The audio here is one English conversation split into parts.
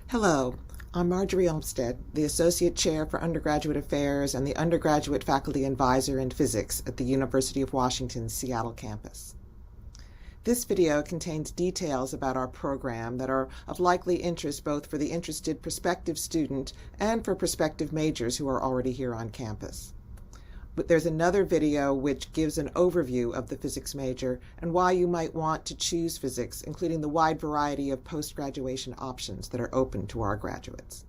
Hello, I'm Marjorie Olmsted, the Associate Chair for Undergraduate Affairs and the Undergraduate Faculty Advisor in Physics at the University of Washington's Seattle campus. This video contains details about our program that are of likely interest both for the interested prospective student and for prospective majors who are already here on campus. But there's another video which gives an overview of the physics major and why you might want to choose physics, including the wide variety of post-graduation options that are open to our graduates.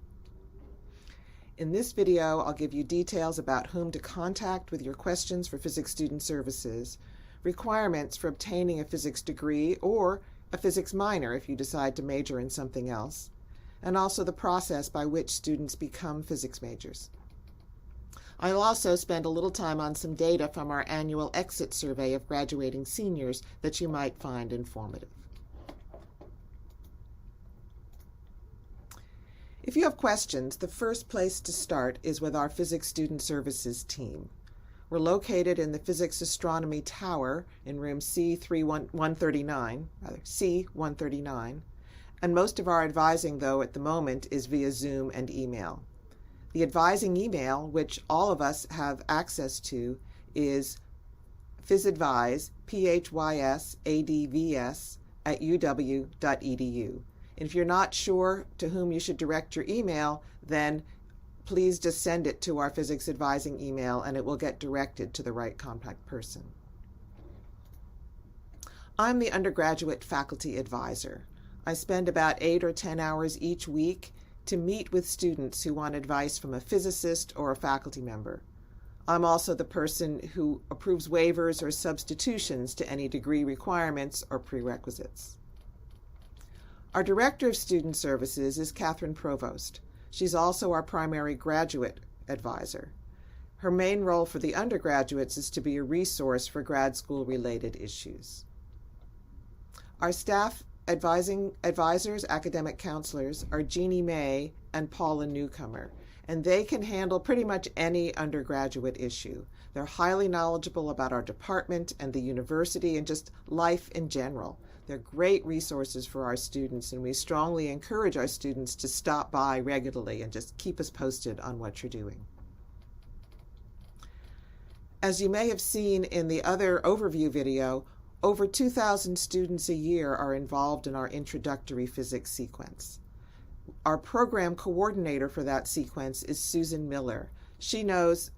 In this video, I'll give you details about whom to contact with your questions for physics student services, requirements for obtaining a physics degree or a physics minor if you decide to major in something else, and also the process by which students become physics majors. I'll also spend a little time on some data from our annual exit survey of graduating seniors that you might find informative. If you have questions, the first place to start is with our Physics Student Services team. We're located in the Physics Astronomy Tower in room C139, and most of our advising, though, at the moment is via Zoom and email. The advising email, which all of us have access to, is physadvise, PHYSADVS, @uw.edu. And if you're not sure to whom you should direct your email, then please just send it to our physics advising email and it will get directed to the right contact person. I'm the undergraduate faculty advisor. I spend about 8 or 10 hours each week to meet with students who want advice from a physicist or a faculty member. I'm also the person who approves waivers or substitutions to any degree requirements or prerequisites. Our Director of Student Services is Catherine Provost. She's also our primary graduate advisor. Her main role for the undergraduates is to be a resource for grad school related issues. Our staff advisors, academic counselors, are Jeannie May and Paula Newcomer, and they can handle pretty much any undergraduate issue. They're highly knowledgeable about our department and the university and just life in general. They're great resources for our students, and we strongly encourage our students to stop by regularly and just keep us posted on what you're doing. As you may have seen in the other overview video, over 2,000 students a year are involved in our introductory physics sequence. Our program coordinator for that sequence is Susan Miller. She knows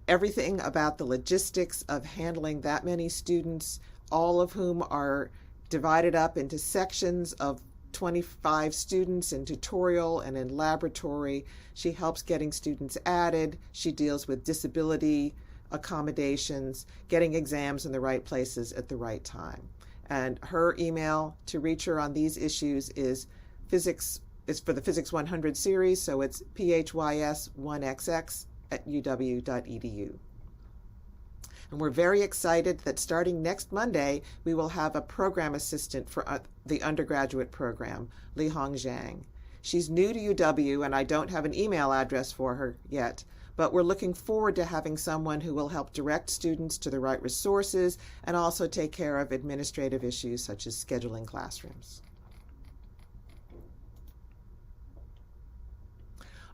everything about the logistics of handling that many students, all of whom are divided up into sections of 25 students in tutorial and in laboratory. She helps getting students added. She deals with disability accommodations, getting exams in the right places at the right time. And her email to reach her on these issues is for the Physics 100 series, so it's phys1xx@uw.edu. And we're very excited that starting next Monday, we will have a program assistant for the undergraduate program, Li Hong Zhang. She's new to UW, and I don't have an email address for her yet, but we're looking forward to having someone who will help direct students to the right resources and also take care of administrative issues such as scheduling classrooms.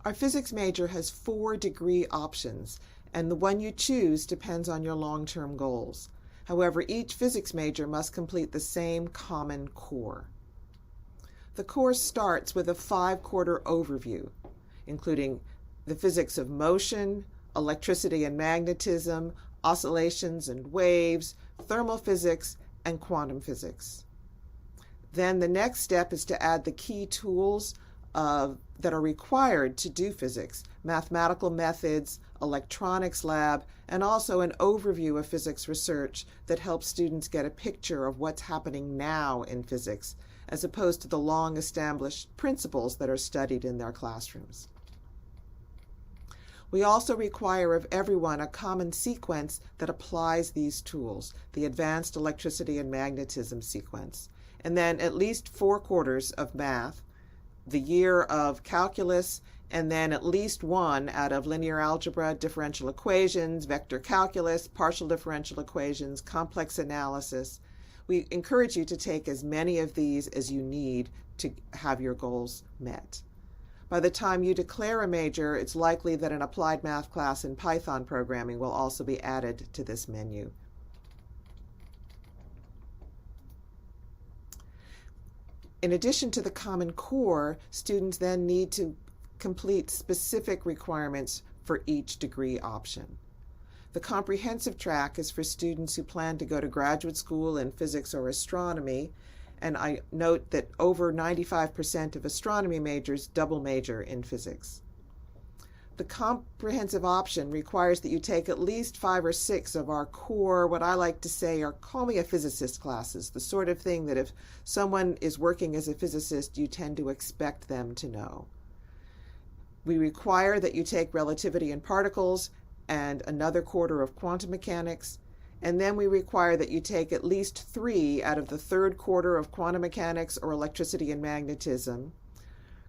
Our physics major has 4 degree options, and the one you choose depends on your long-term goals. However, each physics major must complete the same common core. The course starts with a 5-quarter overview, including the physics of motion, electricity and magnetism, oscillations and waves, thermal physics, and quantum physics. Then the next step is to add the key tools that are required to do physics, mathematical methods, electronics lab, and also an overview of physics research that helps students get a picture of what's happening now in physics, as opposed to the long-established principles that are studied in their classrooms. We also require of everyone a common sequence that applies these tools, the Advanced Electricity and Magnetism sequence, and then at least 4 quarters of math, the year of calculus, and then at least 1 out of linear algebra, differential equations, vector calculus, partial differential equations, complex analysis. We encourage you to take as many of these as you need to have your goals met. By the time you declare a major, it's likely that an applied math class in Python programming will also be added to this menu. In addition to the Common Core, students then need to complete specific requirements for each degree option. The comprehensive track is for students who plan to go to graduate school in physics or astronomy, and I note that over 95% of astronomy majors double major in physics. The comprehensive option requires that you take at least 5 or 6 of our core, what I like to say are call me a physicist classes, the sort of thing that if someone is working as a physicist, you tend to expect them to know. We require that you take relativity and particles and another quarter of quantum mechanics, and then we require that you take at least 3 out of the 3rd quarter of quantum mechanics or electricity and magnetism,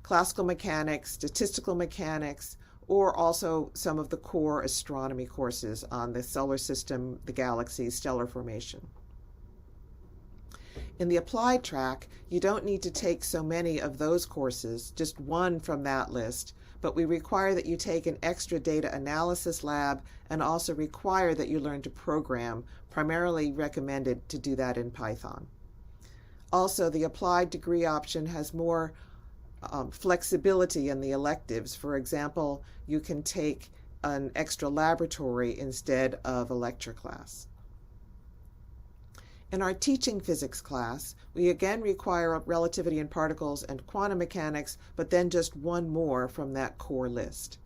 classical mechanics, statistical mechanics, or also some of the core astronomy courses on the solar system, the galaxy, stellar formation. In the applied track, you don't need to take so many of those courses, just 1 from that list, but we require that you take an extra data analysis lab and also require that you learn to program, primarily recommended to do that in Python. Also, the applied degree option has more flexibility in the electives. For example, you can take an extra laboratory instead of a lecture class. In our teaching physics class, we again require relativity and particles and quantum mechanics, but then just 1 more from that core list.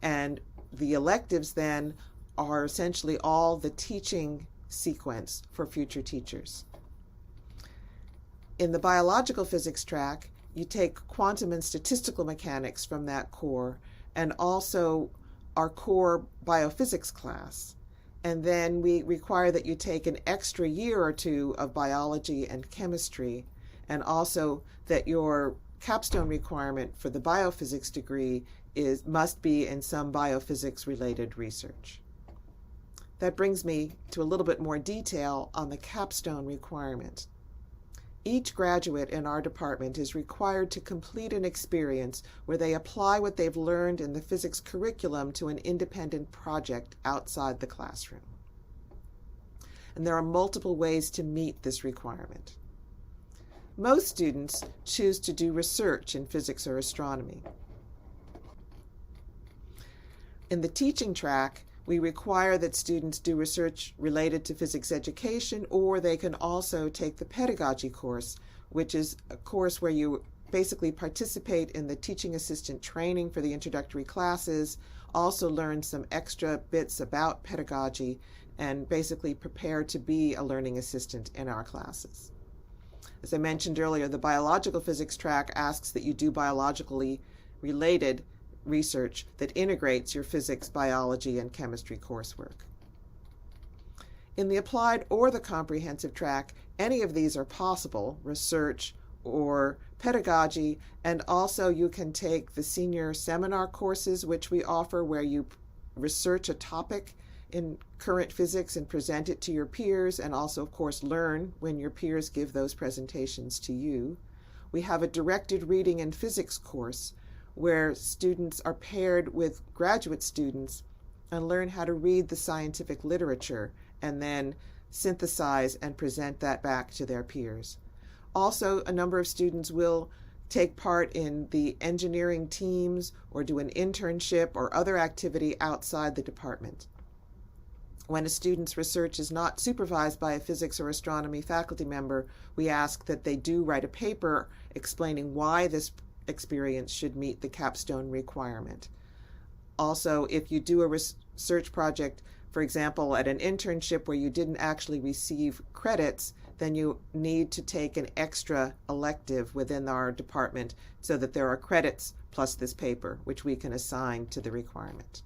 And the electives then are essentially all the teaching sequence for future teachers. In the biological physics track, you take quantum and statistical mechanics from that core and also our core biophysics class. And then we require that you take an extra year or 2 of biology and chemistry, and also that your capstone requirement for the biophysics degree must be in some biophysics related research. That brings me to a little bit more detail on the capstone requirement. Each graduate in our department is required to complete an experience where they apply what they've learned in the physics curriculum to an independent project outside the classroom. And there are multiple ways to meet this requirement. Most students choose to do research in physics or astronomy. In the teaching track, we require that students do research related to physics education, or they can also take the pedagogy course, which is a course where you basically participate in the teaching assistant training for the introductory classes, also learn some extra bits about pedagogy, and basically prepare to be a learning assistant in our classes. As I mentioned earlier, the biological physics track asks that you do biologically related research that integrates your physics, biology, and chemistry coursework. In the applied or the comprehensive track, any of these are possible, research or pedagogy, and also you can take the senior seminar courses which we offer where you research a topic in current physics and present it to your peers, and also of course learn when your peers give those presentations to you. We have a directed reading and physics course where students are paired with graduate students and learn how to read the scientific literature and then synthesize and present that back to their peers. Also, a number of students will take part in the engineering teams or do an internship or other activity outside the department. When a student's research is not supervised by a physics or astronomy faculty member, we ask that they do write a paper explaining why this experience should meet the capstone requirement. Also, if you do a research project, for example, at an internship where you didn't actually receive credits, then you need to take an extra elective within our department so that there are credits plus this paper, which we can assign to the requirement.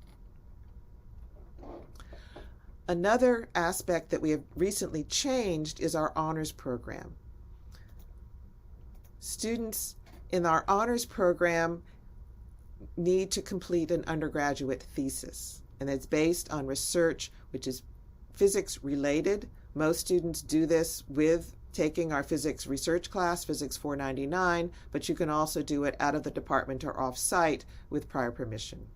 Another aspect that we have recently changed is our honors program. Students in our honors program need to complete an undergraduate thesis, and it's based on research which is physics related. Most students do this with taking our physics research class, Physics 499, but you can also do it out of the department or off-site with prior permission.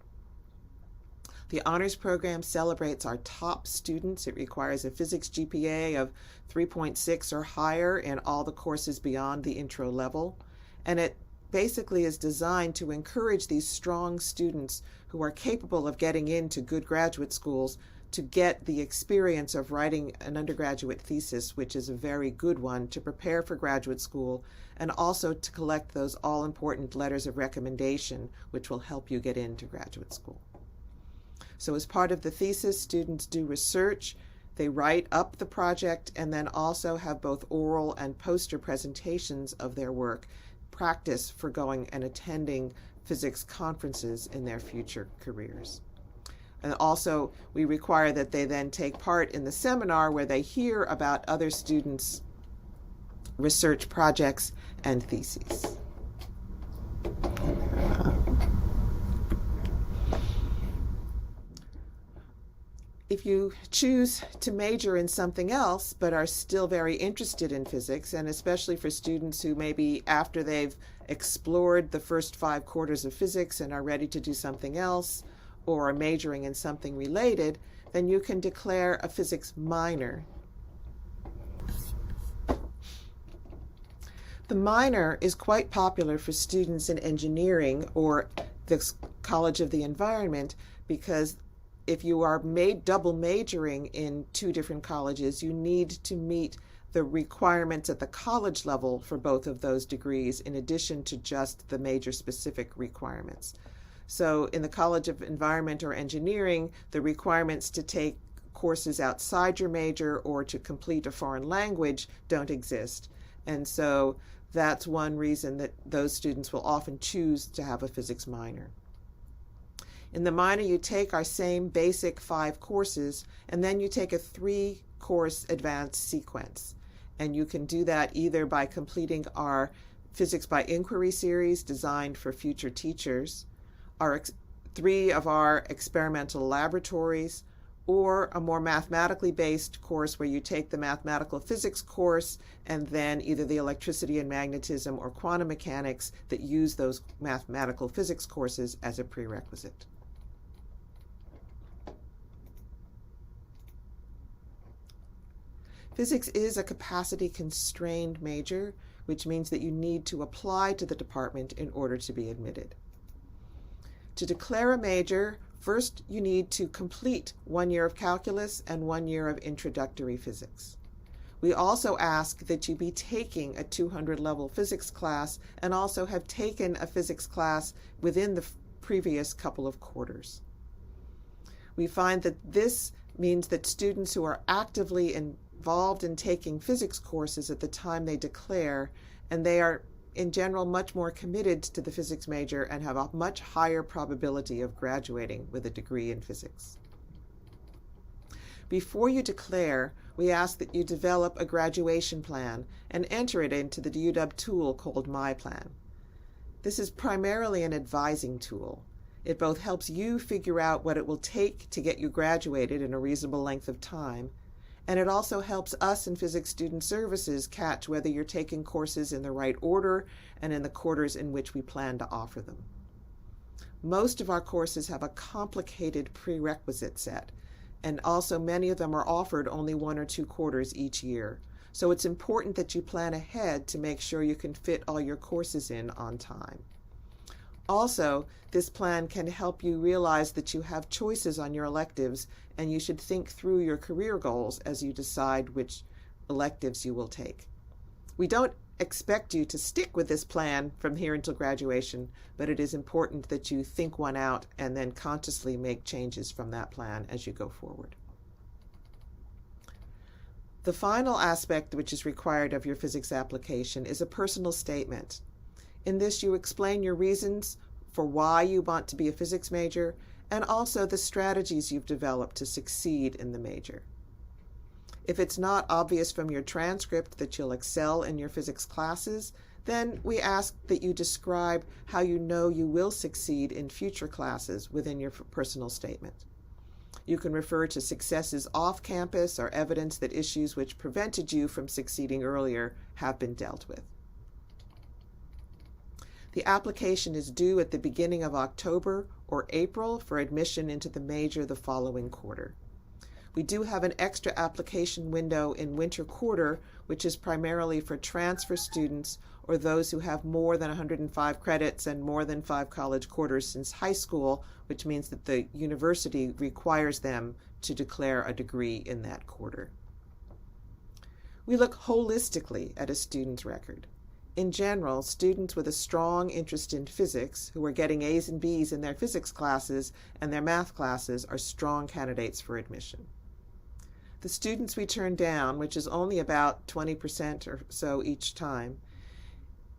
The honors program celebrates our top students. It requires a physics GPA of 3.6 or higher in all the courses beyond the intro level. And it basically is designed to encourage these strong students who are capable of getting into good graduate schools to get the experience of writing an undergraduate thesis, which is a very good one, to prepare for graduate school, and also to collect those all-important letters of recommendation, which will help you get into graduate school. So as part of the thesis, students do research, they write up the project, and then also have both oral and poster presentations of their work, practice for going and attending physics conferences in their future careers. And also, we require that they then take part in the seminar where they hear about other students' research projects and theses. If you choose to major in something else but are still very interested in physics, and especially for students who maybe after they've explored the first 5 quarters of physics and are ready to do something else, or are majoring in something related, then you can declare a physics minor. The minor is quite popular for students in engineering or the College of the Environment, because if you are double majoring in 2 different colleges, you need to meet the requirements at the college level for both of those degrees, in addition to just the major-specific requirements. So in the College of Environment or Engineering, the requirements to take courses outside your major or to complete a foreign language don't exist. And so that's one reason that those students will often choose to have a physics minor. In the minor, you take our same basic 5 courses, and then you take a 3-course advanced sequence. And you can do that either by completing our Physics by Inquiry series designed for future teachers, 3 of our experimental laboratories, or a more mathematically based course where you take the mathematical physics course and then either the electricity and magnetism or quantum mechanics that use those mathematical physics courses as a prerequisite. Physics is a capacity-constrained major, which means that you need to apply to the department in order to be admitted. To declare a major, first you need to complete 1 year of calculus and 1 year of introductory physics. We also ask that you be taking a 200-level physics class and also have taken a physics class within the previous couple of quarters. We find that this means that students who are actively involved in taking physics courses at the time they declare, and they are in general much more committed to the physics major and have a much higher probability of graduating with a degree in physics. Before you declare, we ask that you develop a graduation plan and enter it into the UW tool called My Plan. This is primarily an advising tool. It both helps you figure out what it will take to get you graduated in a reasonable length of time, and it also helps us in Physics Student Services catch whether you're taking courses in the right order and in the quarters in which we plan to offer them. Most of our courses have a complicated prerequisite set, and also many of them are offered only 1 or 2 quarters each year. So it's important that you plan ahead to make sure you can fit all your courses in on time. Also, this plan can help you realize that you have choices on your electives, and you should think through your career goals as you decide which electives you will take. We don't expect you to stick with this plan from here until graduation, but it is important that you think one out and then consciously make changes from that plan as you go forward. The final aspect which is required of your physics application is a personal statement. In this, you explain your reasons for why you want to be a physics major and also the strategies you've developed to succeed in the major. If it's not obvious from your transcript that you'll excel in your physics classes, then we ask that you describe how you know you will succeed in future classes within your personal statement. You can refer to successes off campus or evidence that issues which prevented you from succeeding earlier have been dealt with. The application is due at the beginning of October or April for admission into the major the following quarter. We do have an extra application window in winter quarter, which is primarily for transfer students or those who have more than 105 credits and more than 5 college quarters since high school, which means that the university requires them to declare a degree in that quarter. We look holistically at a student's record. In general, students with a strong interest in physics, who are getting A's and B's in their physics classes and their math classes, are strong candidates for admission. The students we turn down, which is only about 20% or so each time,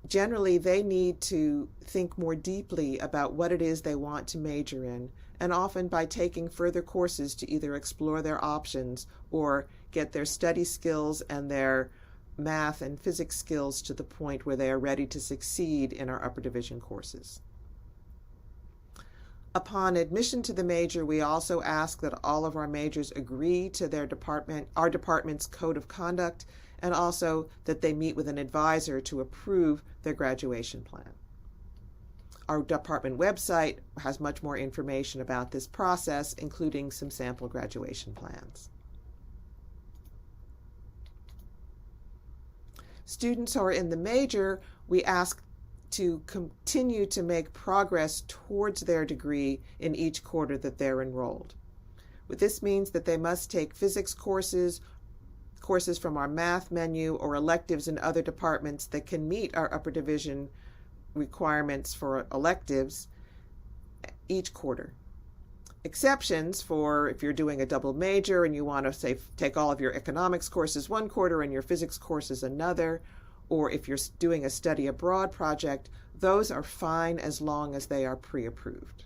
generally they need to think more deeply about what it is they want to major in, and often by taking further courses to either explore their options or get their study skills and their math and physics skills to the point where they are ready to succeed in our upper division courses. Upon admission to the major, we also ask that all of our majors agree to our department's code of conduct, and also that they meet with an advisor to approve their graduation plan. Our department website has much more information about this process, including some sample graduation plans. Students who are in the major, we ask to continue to make progress towards their degree in each quarter that they're enrolled. This means that they must take physics courses from our math menu, or electives in other departments that can meet our upper division requirements for electives each quarter. Exceptions for if you're doing a double major and you want to, say, take all of your economics courses one quarter and your physics courses another, or if you're doing a study abroad project, those are fine as long as they are pre-approved.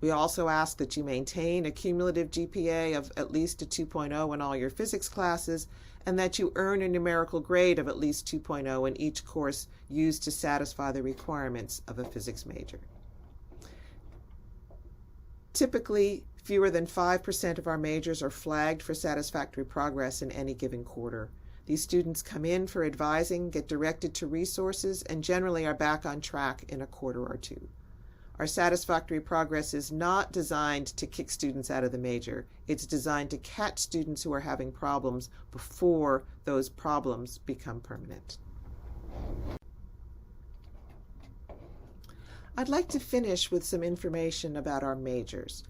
We also ask that you maintain a cumulative GPA of at least a 2.0 in all your physics classes, and that you earn a numerical grade of at least 2.0 in each course used to satisfy the requirements of a physics major. Typically, fewer than 5% of our majors are flagged for satisfactory progress in any given quarter. These students come in for advising, get directed to resources, and generally are back on track in a quarter or two. Our satisfactory progress is not designed to kick students out of the major. It's designed to catch students who are having problems before those problems become permanent. I'd like to finish with some information about our majors.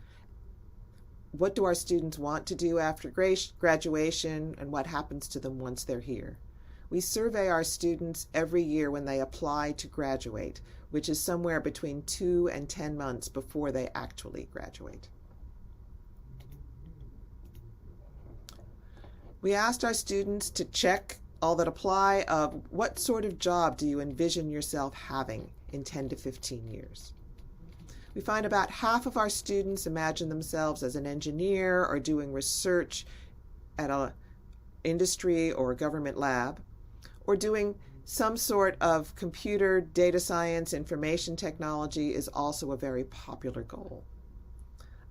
What do our students want to do after graduation, and what happens to them once they're here? We survey our students every year when they apply to graduate, which is somewhere between 2 and 10 months before they actually graduate. We asked our students to check all that apply of what sort of job do you envision yourself having in 10 to 15 years. We find about half of our students imagine themselves as an engineer or doing research at an industry or government lab, or doing some sort of computer, data science, information technology is also a very popular goal.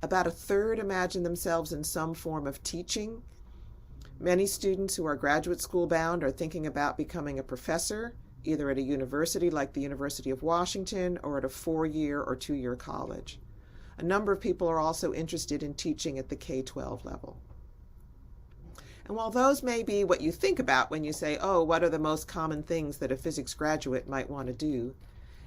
About a third imagine themselves in some form of teaching. Many students who are graduate school bound are thinking about becoming a professor, either at a university like the University of Washington or at a 4-year or 2-year college. A number of people are also interested in teaching at the K-12 level. And while those may be what you think about when you say, oh, what are the most common things that a physics graduate might want to do,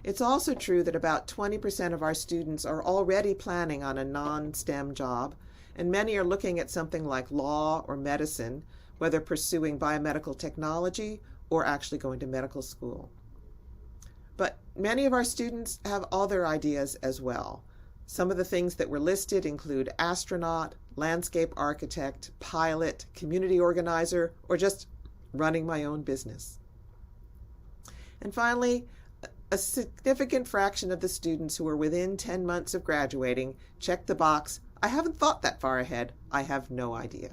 it's also true that about 20% of our students are already planning on a non-STEM job, and many are looking at something like law or medicine, whether pursuing biomedical technology or actually going to medical school. But many of our students have other ideas as well. Some of the things that were listed include astronaut, landscape architect, pilot, community organizer, or just running my own business. And finally, a significant fraction of the students who are within 10 months of graduating check the box, I haven't thought that far ahead, I have no idea.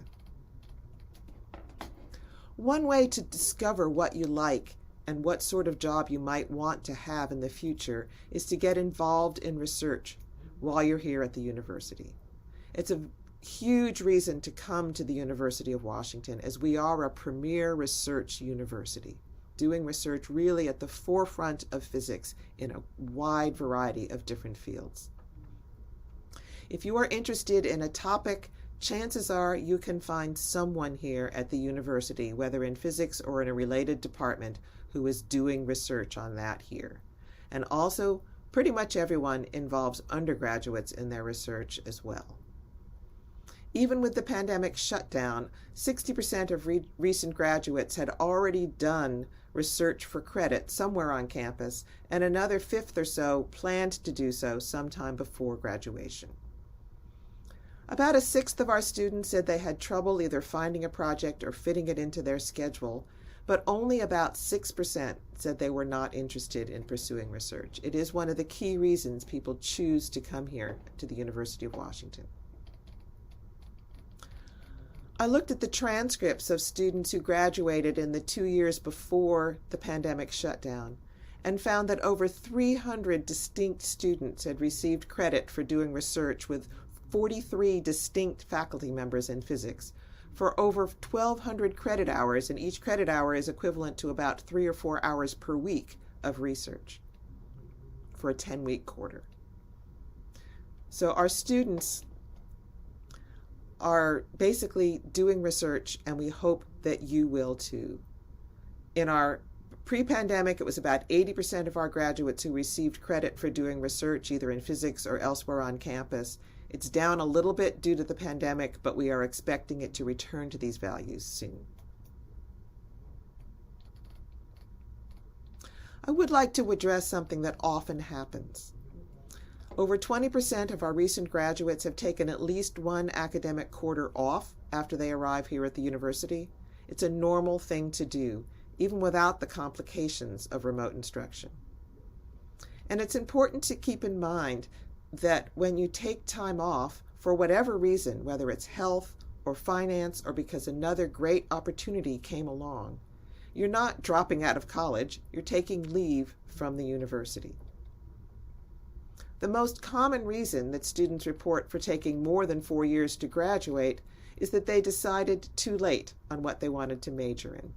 One way to discover what you like and what sort of job you might want to have in the future is to get involved in research while you're here at the university. It's a huge reason to come to the University of Washington, as we are a premier research university, doing research really at the forefront of physics in a wide variety of different fields. If you are interested in a topic, chances are you can find someone here at the university, whether in physics or in a related department, who is doing research on that here. And also, pretty much everyone involves undergraduates in their research as well. Even with the pandemic shutdown, 60% of recent graduates had already done research for credit somewhere on campus, and another fifth or so planned to do so sometime before graduation. About a sixth of our students said they had trouble either finding a project or fitting it into their schedule, but only about 6% said they were not interested in pursuing research. It is one of the key reasons people choose to come here to the University of Washington. I looked at the transcripts of students who graduated in the 2 years before the pandemic shutdown and found that over 300 distinct students had received credit for doing research with 43 distinct faculty members in physics for over 1,200 credit hours, and each credit hour is equivalent to about 3 or 4 hours per week of research for a 10-week quarter. So our students are basically doing research, and we hope that you will too. In our pre-pandemic, it was about 80% of our graduates who received credit for doing research either in physics or elsewhere on campus. It's down a little bit due to the pandemic, but we are expecting it to return to these values soon. I would like to address something that often happens. Over 20% of our recent graduates have taken at least one academic quarter off after they arrive here at the university. It's a normal thing to do, even without the complications of remote instruction. And it's important to keep in mind that when you take time off, for whatever reason, whether it's health or finance or because another great opportunity came along, you're not dropping out of college, you're taking leave from the university. The most common reason that students report for taking more than 4 years to graduate is that they decided too late on what they wanted to major in.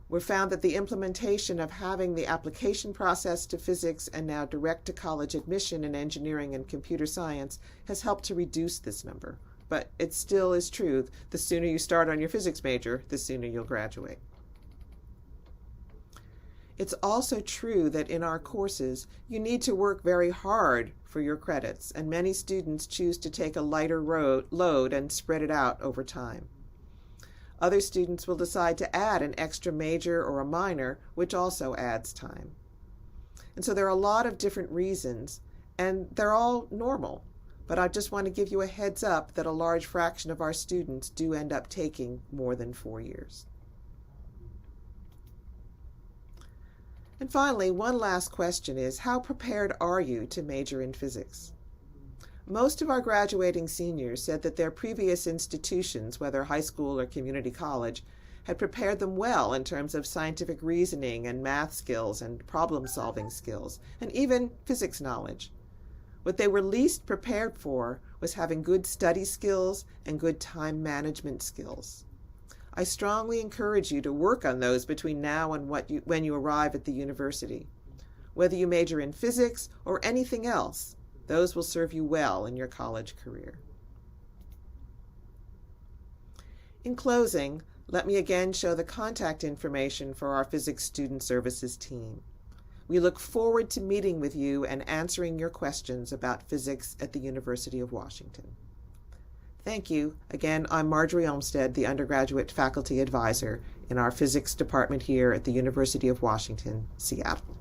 We found that the implementation of having the application process to physics and now direct to college admission in engineering and computer science has helped to reduce this number. But it still is true, the sooner you start on your physics major, the sooner you'll graduate. It's also true that in our courses, you need to work very hard for your credits, and many students choose to take a lighter load and spread it out over time. Other students will decide to add an extra major or a minor, which also adds time. And so there are a lot of different reasons, and they're all normal. But I just want to give you a heads up that a large fraction of our students do end up taking more than 4 years. And finally, one last question is, how prepared are you to major in physics? Most of our graduating seniors said that their previous institutions, whether high school or community college, had prepared them well in terms of scientific reasoning and math skills and problem-solving skills, and even physics knowledge. What they were least prepared for was having good study skills and good time management skills. I strongly encourage you to work on those between now and when you arrive at the university. Whether you major in physics or anything else, those will serve you well in your college career. In closing, let me again show the contact information for our Physics Student Services team. We look forward to meeting with you and answering your questions about physics at the University of Washington. Thank you. Again, I'm Marjorie Olmsted, the undergraduate faculty advisor in our physics department here at the University of Washington, Seattle.